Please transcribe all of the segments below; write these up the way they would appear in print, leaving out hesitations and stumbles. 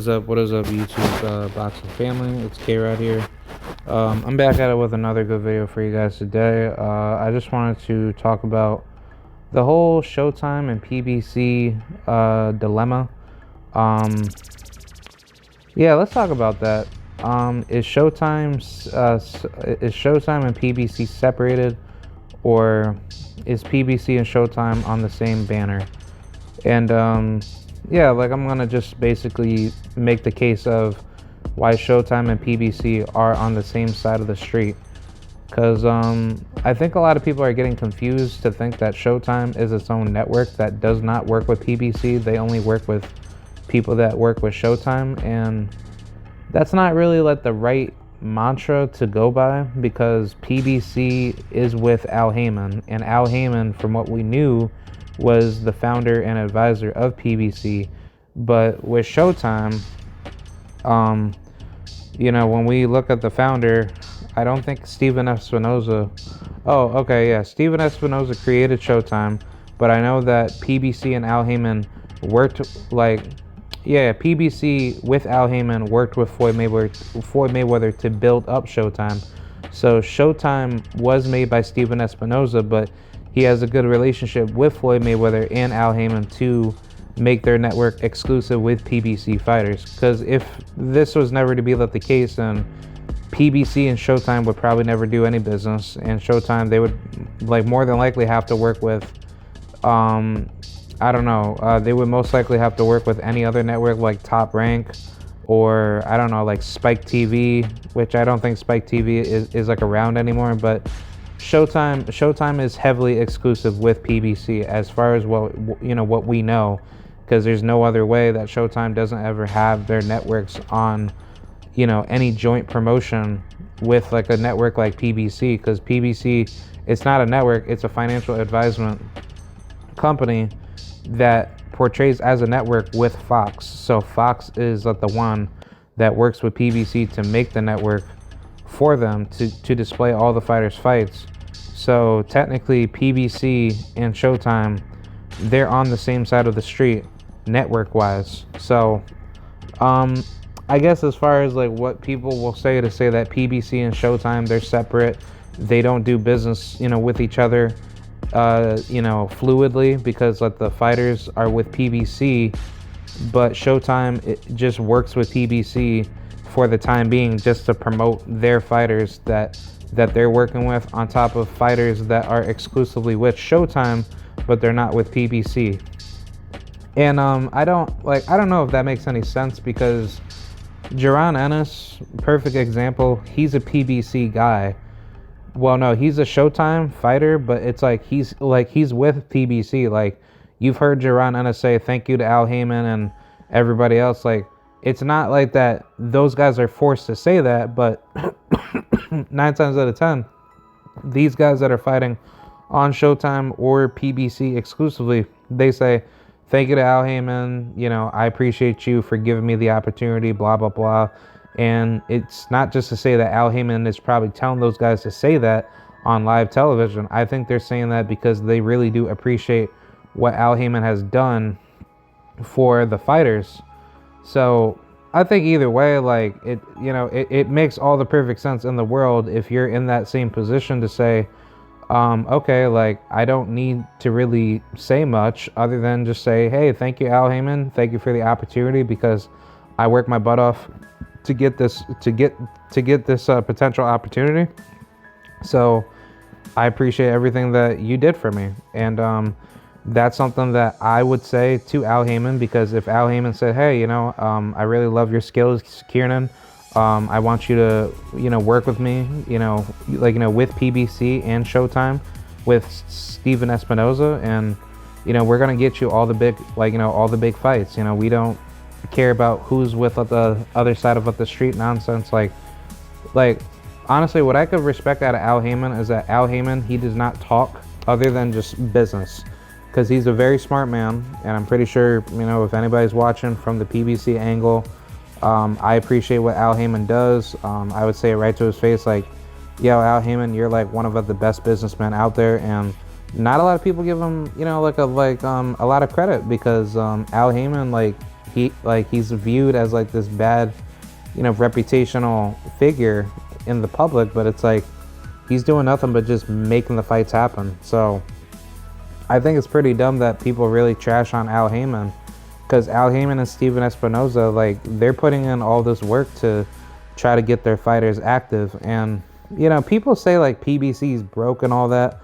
What is up, YouTube boxing family? It's K-Rod here. I'm back at it with another good video for you guys today. I just wanted to talk about the whole Showtime and PBC dilemma. Yeah, let's talk about that. Is Showtime and PBC separated, or is PBC and Showtime on the same banner? And yeah, like, I'm gonna just basically make the case of why Showtime and PBC are on the same side of the street. Because I think a lot of people are getting confused to think that Showtime is its own network that does not work with PBC. They only work with people that work with Showtime, and that's not really like the right mantra to go by, because PBC is with Al Heyman, and Al Heyman, from what we knew, was the founder and advisor of PBC. But with Showtime, when we look at the founder, I don't think Steven Espinoza. Oh, okay, yeah, Steven Espinoza created Showtime, but I know that PBC and Al Heyman worked, PBC with Al Heyman worked with Floyd Mayweather to build up Showtime. So Showtime was made by Steven Espinoza, but he has a good relationship with Floyd Mayweather and Al Heyman to make their network exclusive with PBC fighters. Because if this was never to be the case, then PBC and Showtime would probably never do any business. And Showtime, they would more than likely have to work with, they would most likely have to work with any other network like Top Rank, or I don't know, like Spike TV, which I don't think Spike TV is around anymore. But Showtime is heavily exclusive with PBC as far as what we know, because there's no other way that Showtime doesn't ever have their networks on any joint promotion with a network like PBC, because PBC, it's not a network, it's a financial advisement company that portrays as a network with Fox. So Fox is the one that works with PBC to make the network for them to display all the fighters' fights. So technically PBC and Showtime, they're on the same side of the street network wise. So I guess as far as what people will say to say that PBC and Showtime, they're separate, they don't do business with each other fluidly, because the fighters are with PBC, but Showtime, it just works with PBC for the time being, just to promote their fighters that they're working with, on top of fighters that are exclusively with Showtime but they're not with PBC. And I don't know if that makes any sense, because Jaron Ennis, perfect example, he's a PBC guy. Well, no, he's a Showtime fighter, but it's he's with PBC. You've heard Jaron Ennis say thank you to Al Heyman and everybody else. It's not like that those guys are forced to say that, but 9 times out of 10, these guys that are fighting on Showtime or PBC exclusively, they say thank you to Al Heyman, I appreciate you for giving me the opportunity, blah blah blah. And it's not just to say that Al Heyman is probably telling those guys to say that on live television. I think they're saying that because they really do appreciate what Al Heyman has done for the fighters. So I think either way, it makes all the perfect sense in the world if you're in that same position to say, okay, I don't need to really say much other than just say, hey, thank you, Al Heyman, thank you for the opportunity, because I worked my butt off to get this potential opportunity. So I appreciate everything that you did for me. And that's something that I would say to Al Heyman, because if Al Heyman said, hey, I really love your skills, Kieran, I want you to work with me, with PBC and Showtime with Steven Espinoza, and we're gonna get you all the big all the big fights. We don't care about who's with the other side of the street nonsense. Honestly, what I could respect out of Al Heyman is that Al Heyman, he does not talk other than just business, because he's a very smart man. And I'm pretty sure, if anybody's watching from the PBC angle, I appreciate what Al Heyman does. I would say it right to his face, yo, Al Heyman, you're one of the best businessmen out there. And not a lot of people give him, a lot of credit, because Al Heyman, he's viewed as like this bad, reputational figure in the public, but it's like he's doing nothing but just making the fights happen. So I think it's pretty dumb that people really trash on Al Heyman, because Al Heyman and Steven Espinoza, like, they're putting in all this work to try to get their fighters active. And people say like PBC is broke and all that.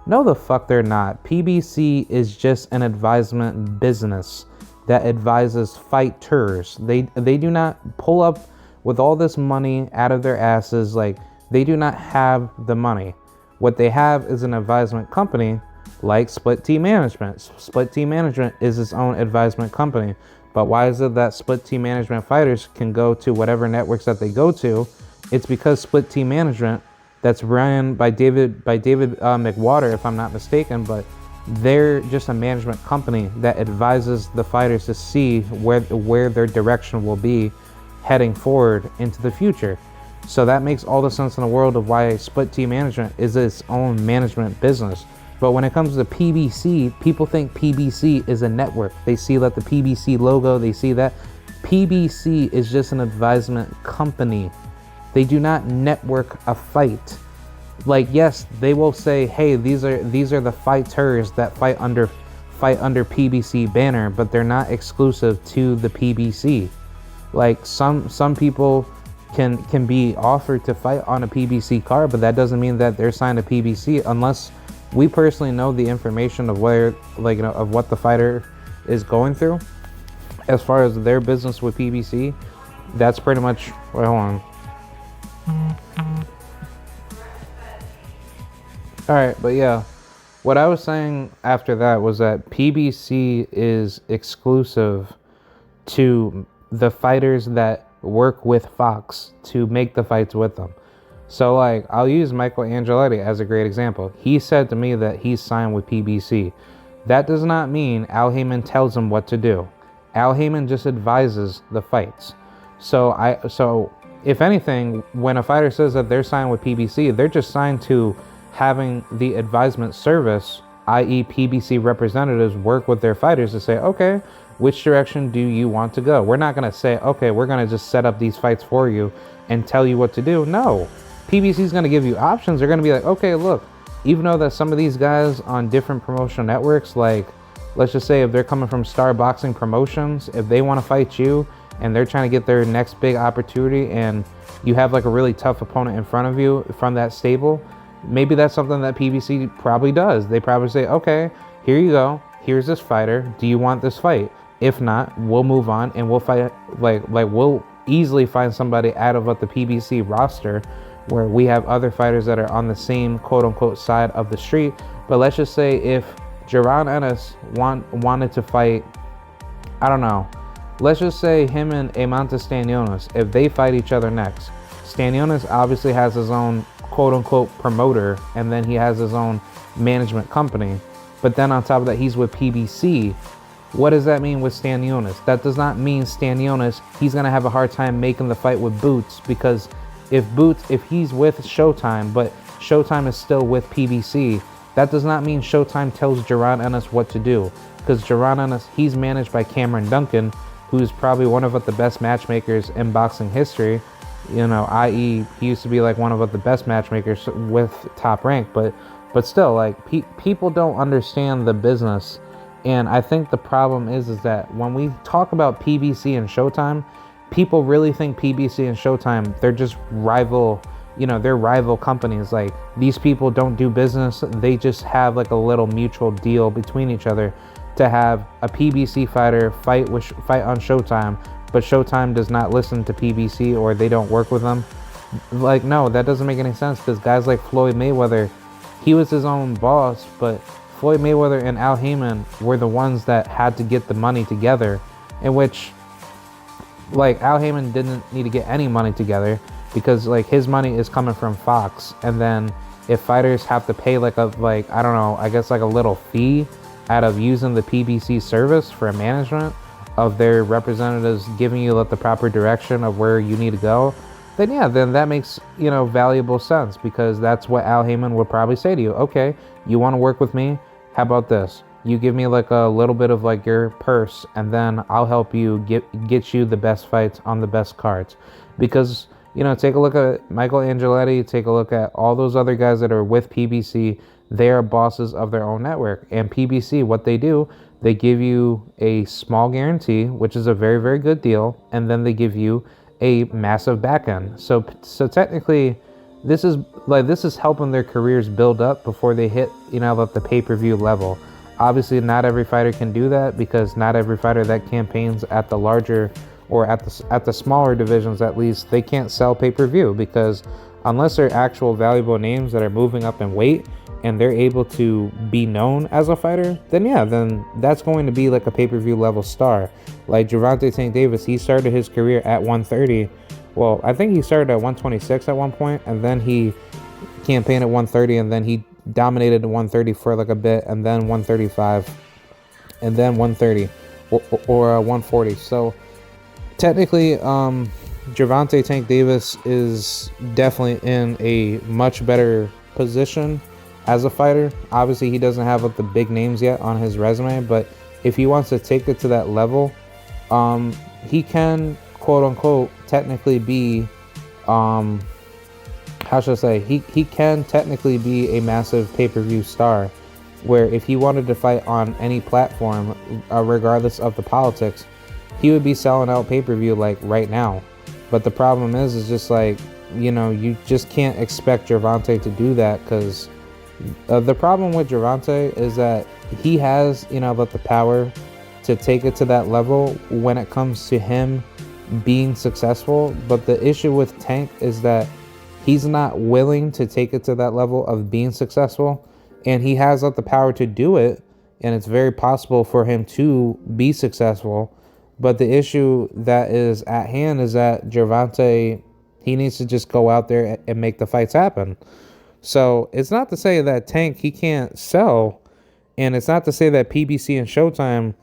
No, the fuck they're not. PBC is just an advisement business that advises fighters. They do not pull up with all this money out of their asses. Like, they do not have the money. What they have is an advisement company like Split T Management. Split T Management is its own advisement company. But why is it that Split T Management fighters can go to whatever networks that they go to? It's because Split T Management, that's run by David McWater, if I'm not mistaken, but they're just a management company that advises the fighters to see where their direction will be heading forward into the future. So that makes all the sense in the world of why Split T Management is its own management business. But when it comes to PBC, people think PBC is a network. They see like the PBC logo, they see that. PBC is just an advisement company. They do not network a fight. Like, yes, they will say, hey, these are the fighters that fight under PBC banner, but they're not exclusive to the PBC. Like, some people can be offered to fight on a PBC card, but that doesn't mean that they're signed to PBC unless we personally know the information of where, like, of what the fighter is going through. As far as their business with PBC, that's pretty much. Wait, hold on. All right, but yeah, what I was saying after that was that PBC is exclusive to the fighters that work with Fox to make the fights with them. So, like, I'll use Michael Angeletti as a great example. He said to me that he's signed with PBC. That does not mean Al Heyman tells him what to do. Al Heyman just advises the fights. So if anything, when a fighter says that they're signed with PBC, they're just signed to having the advisement service, i.e. PBC representatives, work with their fighters to say, okay, which direction do you want to go? We're not going to say, okay, we're going to just set up these fights for you and tell you what to do. No. PBC is going to give you options. They're going to be like, okay, look, even though that some of these guys on different promotional networks, like, let's just say if they're coming from Star Boxing Promotions, if they want to fight you and they're trying to get their next big opportunity and you have like a really tough opponent in front of you from that stable, maybe that's something that PBC probably does. They probably say, okay, here you go. Here's this fighter. Do you want this fight? If not, we'll move on and we'll fight. Like we'll easily find somebody out of the PBC roster where we have other fighters that are on the same quote-unquote side of the street. But let's just say if Jaron Ennis wanted to fight, I don't know, let's just say him and Amanta Stanionis, if they fight each other next, Stanionis obviously has his own quote-unquote promoter, and then he has his own management company. But then on top of that, he's with PBC. What does that mean with Stanionis? That does not mean Stanionis, he's going to have a hard time making the fight with Boots, because if he's with Showtime, but Showtime is still with PBC, that does not mean Showtime tells Jaron Ennis what to do. Because Jaron Ennis, he's managed by Cameron Duncan, who's probably one of the best matchmakers in boxing history. I.e., he used to be like one of the best matchmakers with Top Rank. But still, like, people don't understand the business. And I think the problem is that when we talk about PBC and Showtime, people really think PBC and Showtime, they're just they're rival companies. Like, these people don't do business. They just have like a little mutual deal between each other to have a PBC fighter fight on Showtime, but Showtime does not listen to PBC or they don't work with them. Like, no, that doesn't make any sense, because guys like Floyd Mayweather, he was his own boss, but Floyd Mayweather and Al Heyman were the ones that had to get the money together, in which, like, Al Heyman didn't need to get any money together, because like his money is coming from Fox. And then if fighters have to pay like a little fee out of using the PBC service for management of their representatives giving you the proper direction of where you need to go, then that makes valuable sense, because that's what Al Heyman would probably say to you. Okay, you want to work with me? How about this? You give me like a little bit of like your purse, and then I'll help you get you the best fights on the best cards. Because, take a look at Michael Angeletti, take a look at all those other guys that are with PBC. They are bosses of their own network. And PBC, what they do, they give you a small guarantee, which is a very, very good deal, and then they give you a massive back end. So technically, this is helping their careers build up before they hit, at the pay-per-view level. Obviously, not every fighter can do that, because not every fighter that campaigns at the larger, or at the smaller divisions, at least, they can't sell pay-per-view, because unless they're actual valuable names that are moving up in weight and they're able to be known as a fighter, then that's going to be like a pay-per-view level star. Like Gervonta Tank Davis, he started his career at 130. Well, I think he started at 126 at one point, and then he campaigned at 130, and then he dominated at 130 for like a bit, and then 135, and then 130 or 140. So technically, Gervonta Tank Davis is definitely in a much better position as a fighter. Obviously, he doesn't have like the big names yet on his resume, but if he wants to take it to that level, he can, quote unquote, technically be, how should I say, he can technically be a massive pay-per-view star, where if he wanted to fight on any platform, regardless of the politics, he would be selling out pay-per-view like right now. But the problem is just like, you just can't expect Gervonta to do that, because the problem with Gervonta is that he has, the power to take it to that level when it comes to him being successful. But the issue with Tank is that he's not willing to take it to that level of being successful, and he has the power to do it, and it's very possible for him to be successful. But the issue that is at hand is that Gervonta, he needs to just go out there and make the fights happen. So it's not to say that Tank, he can't sell, and it's not to say that PBC and Showtime,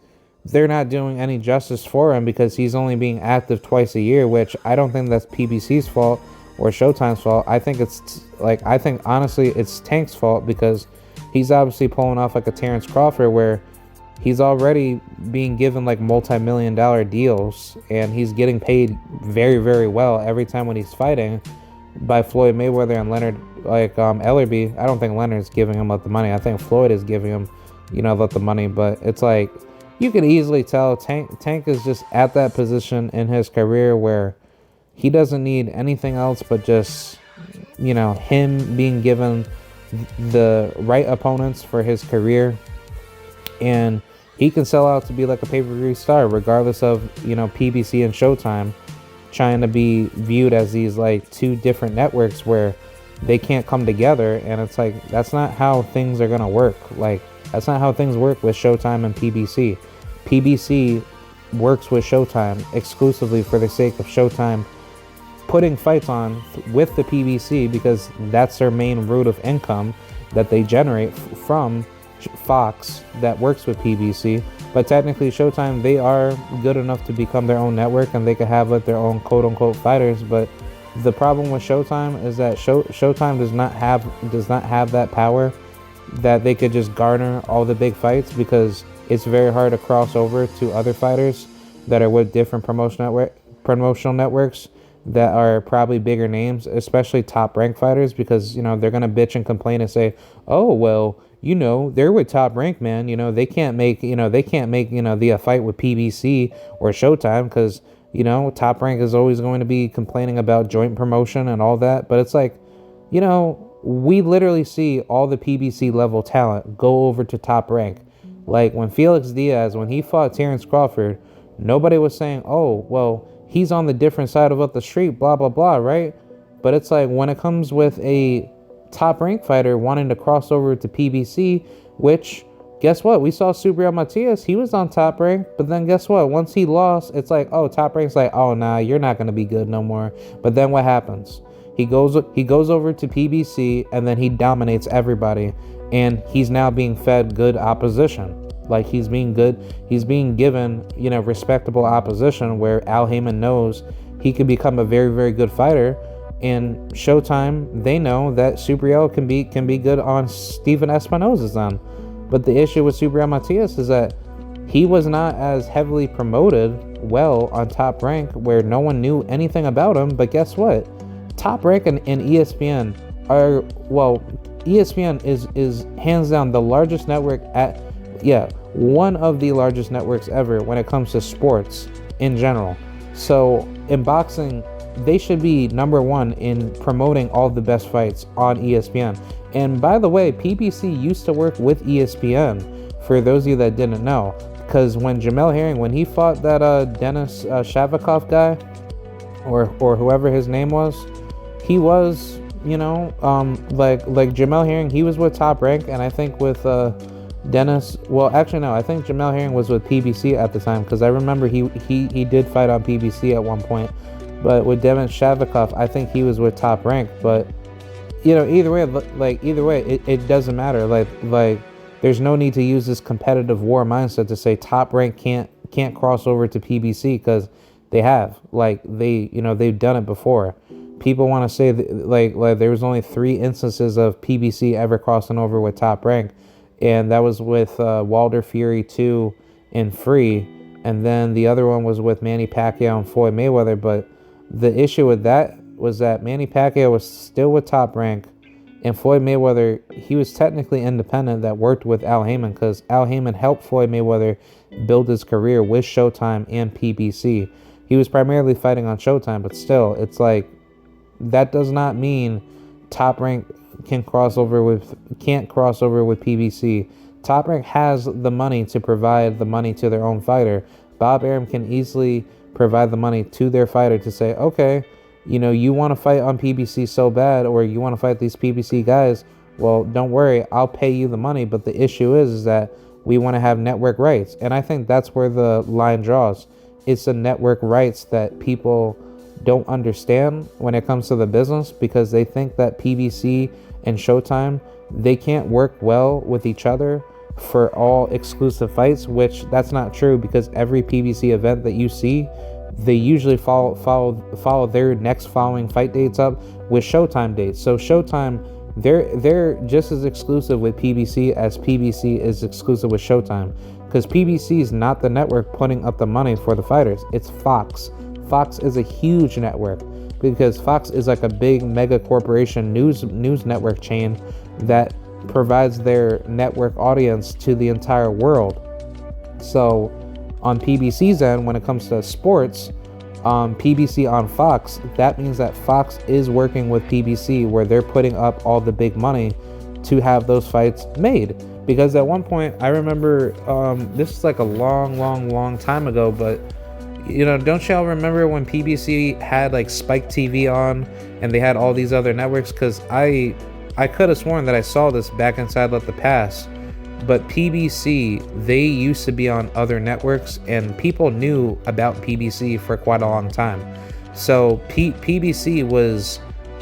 they're not doing any justice for him, because he's only being active twice a year, which I don't think that's PBC's fault or Showtime's fault. I think honestly it's Tank's fault, because he's obviously pulling off like a Terrence Crawford, where he's already being given like multi-million-dollar deals, and he's getting paid very, very well every time when he's fighting by Floyd Mayweather and Leonard, Ellerbe. I don't think Leonard's giving him the money. I think Floyd is giving him, the money. But it's like, you can easily tell Tank is just at that position in his career where he doesn't need anything else but just, him being given the right opponents for his career, and he can sell out to be like a pay-per-view star, regardless of, PBC and Showtime trying to be viewed as these like two different networks where they can't come together. And it's like, that's not how things are gonna work. Like, that's not how things work with Showtime and PBC. PBC works with Showtime exclusively for the sake of Showtime putting fights on with the PBC, because that's their main route of income that they generate from Fox that works with PBC. But technically Showtime, they are good enough to become their own network, and they could have their own quote-unquote fighters. But the problem with Showtime is that Showtime does not have that power that they could just garner all the big fights, because it's very hard to cross over to other fighters that are with different promotional networks that are probably bigger names, especially top ranked fighters, because they're gonna bitch and complain and say, oh well, they're with Top Rank, man. They can't make the fight with PBC or Showtime, because Top Rank is always going to be complaining about joint promotion and all that. But it's like, we literally see all the PBC level talent go over to Top Rank. Like when Felix Diaz, when he fought Terrence Crawford, nobody was saying, oh well, he's on the different side of the street, blah blah blah, right? But it's like, when it comes with a top rank fighter wanting to cross over to PBC, which, guess what? We saw Subriel Matias. He was on Top Rank, but then guess what? Once he lost, it's like, oh, Top Rank's like, oh, nah, you're not going to be good no more. But then what happens? He goes over to PBC, and then he dominates everybody, and he's now being fed good opposition. Like, he's being given, respectable opposition, where Al Heyman knows he could become a very, very good fighter. And Showtime, they know that Subriel can be good on Steven Espinosa's end. But the issue with Subriel Matias is that he was not as heavily promoted well on Top Rank, where no one knew anything about him. But guess what? Top Rank and ESPN are, well, ESPN is hands down the largest network one of the largest networks ever when it comes to sports in general. So in boxing, they should be number one in promoting all the best fights on ESPN. And by the way, PBC used to work with ESPN, for those of you that didn't know, because when Jamel Herring, when he fought that Denis Shavikov guy, or whoever his name was, he was, like Jamel Herring, he was with Top Rank, and I think with Dennis, well, actually no, I think Jamel Herring was with PBC at the time, because I remember he did fight on PBC at one point. But with Denis Shavikov, I think he was with Top Rank. But either way, it doesn't matter. Like there's no need to use this competitive war mindset to say Top Rank can't cross over to PBC, because they have. Like they've done it before. People want to say that, like there was only 3 instances of PBC ever crossing over with Top Rank, and that was with Wilder Fury 2 and Free, and then the other one was with Manny Pacquiao and Floyd Mayweather. But the issue with that was that Manny Pacquiao was still with Top Rank, and Floyd Mayweather, he was technically independent that worked with Al Heyman, because Al Heyman helped Floyd Mayweather build his career with Showtime and PBC. He was primarily fighting on Showtime, but still, it's like, that does not mean Top Rank can't cross over with PBC. Top Rank has the money to provide the money to their own fighter. Bob Arum can easily provide the money to their fighter to say, okay, you want to fight on PBC so bad, or you want to fight these PBC guys, well, don't worry, I'll pay you the money. But the issue is that we want to have network rights. And I think that's where the line draws. It's the network rights that people don't understand when it comes to the business, because they think that PBC and Showtime, they can't work well with each other for all exclusive fights, which that's not true, because every PBC event that you see, they usually follow their next following fight dates up with Showtime dates. So Showtime, they're just as exclusive with PBC as PBC is exclusive with Showtime, because PBC is not the network putting up the money for the fighters. It's Fox. Fox is a huge network, because Fox is like a big mega corporation news network chain that provides their network audience to the entire world. So on PBC's end, when it comes to sports, PBC on Fox, that means that Fox is working with PBC, where they're putting up all the big money to have those fights made. Because at one point, I remember, this is like a long time ago, but don't y'all remember when PBC had like Spike TV on, and they had all these other networks? Because I could have sworn that I saw this back inside Let the Pass. But PBC, they used to be on other networks, and people knew about PBC for quite a long time. So PBC was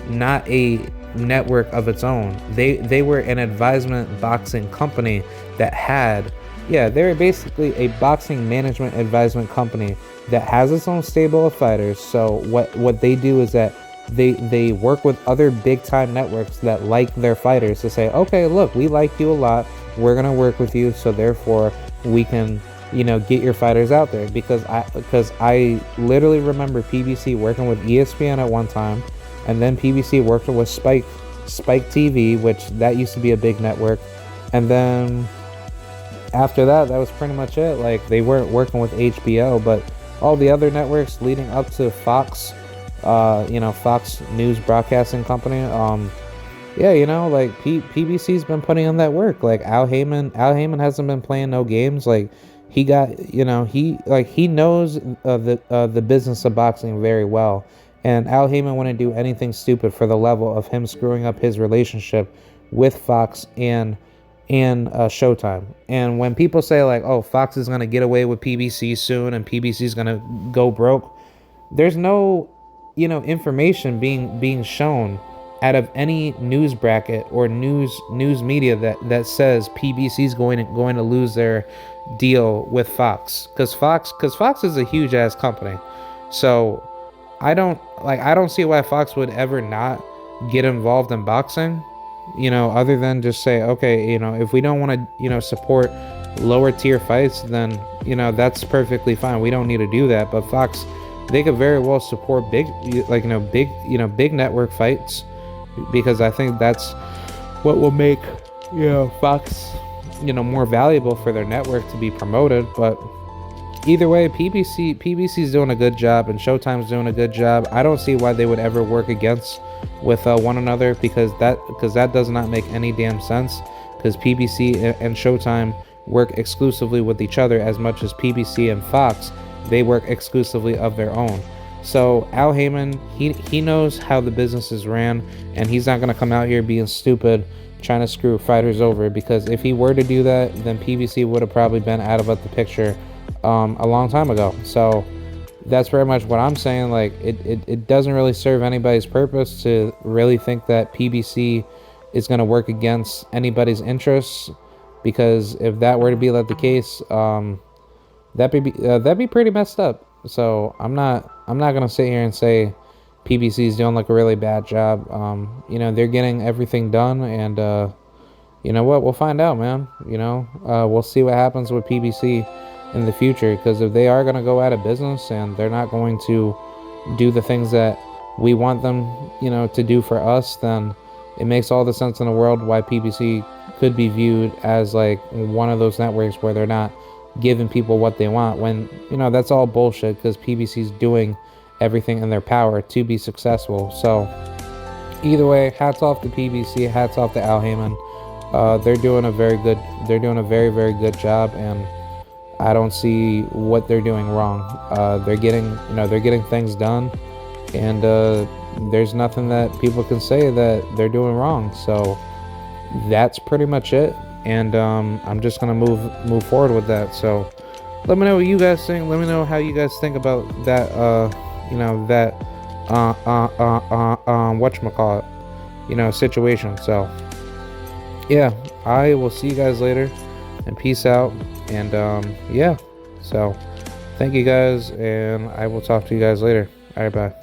not a network of its own. They were an advisement boxing company that had, they're basically a boxing management advisement company that has its own stable of fighters. So what they do is that they work with other big time networks that like their fighters to say, okay, look, we like you a lot, we're gonna work with you, so therefore we can get your fighters out there. Because I literally remember PBC working with ESPN at one time, and then PBC worked with Spike TV, which that used to be a big network, and then after that was pretty much it. Like, they weren't working with HBO, but all the other networks leading up to Fox, Fox News Broadcasting Company, like PBC's been putting in that work. Like Al Heyman hasn't been playing no games. Like, he got, he knows the business of boxing very well. And Al Heyman wouldn't do anything stupid for the level of him screwing up his relationship with Fox and Showtime. And when people say like, oh, Fox is going to get away with PBC soon and PBC is going to go broke, there's no, information being shown out of any news bracket or news media that says PBC is going to lose their deal with Fox, because Fox is a huge ass company. So I don't see why Fox would ever not get involved in boxing. other than just say, okay, if we don't want to, support lower tier fights, then, that's perfectly fine. We don't need to do that. But Fox, they could very well support big, like, big network fights, because I think that's what will make, Fox, more valuable for their network to be promoted. But either way, PBC's doing a good job and Showtime's doing a good job. I don't see why they would ever work against with one another, because that does not make any damn sense. Because PBC and Showtime work exclusively with each other, as much as PBC and Fox, they work exclusively of their own. So Al Heyman, he knows how the business is ran, and he's not gonna come out here being stupid, trying to screw fighters over. Because if he were to do that, then PBC would have probably been out of the picture a long time ago. So that's very much what I'm saying. Like, it doesn't really serve anybody's purpose to really think that PBC is going to work against anybody's interests, because if that were to be the case, that'd be pretty messed up. So I'm not gonna sit here and say PBC is doing a really bad job. They're getting everything done, and you know what? We'll find out, man. We'll see what happens with PBC in the future, because if they are going to go out of business and they're not going to do the things that we want them, to do for us, then it makes all the sense in the world why PBC could be viewed as one of those networks where they're not giving people what they want, when that's all bullshit, because PBC's doing everything in their power to be successful. So either way, hats off to PBC, hats off to Al Heyman. They're doing a very, very good job, and I don't see what they're doing wrong. They're getting things done, and there's nothing that people can say that they're doing wrong. So that's pretty much it, and I'm just gonna move forward with that. So let me know what you guys think. Let me know how you guys think about that. Whatchamacallit, situation. So yeah, I will see you guys later, and peace out. And yeah, so thank you guys, and I will talk to you guys later. All right, bye.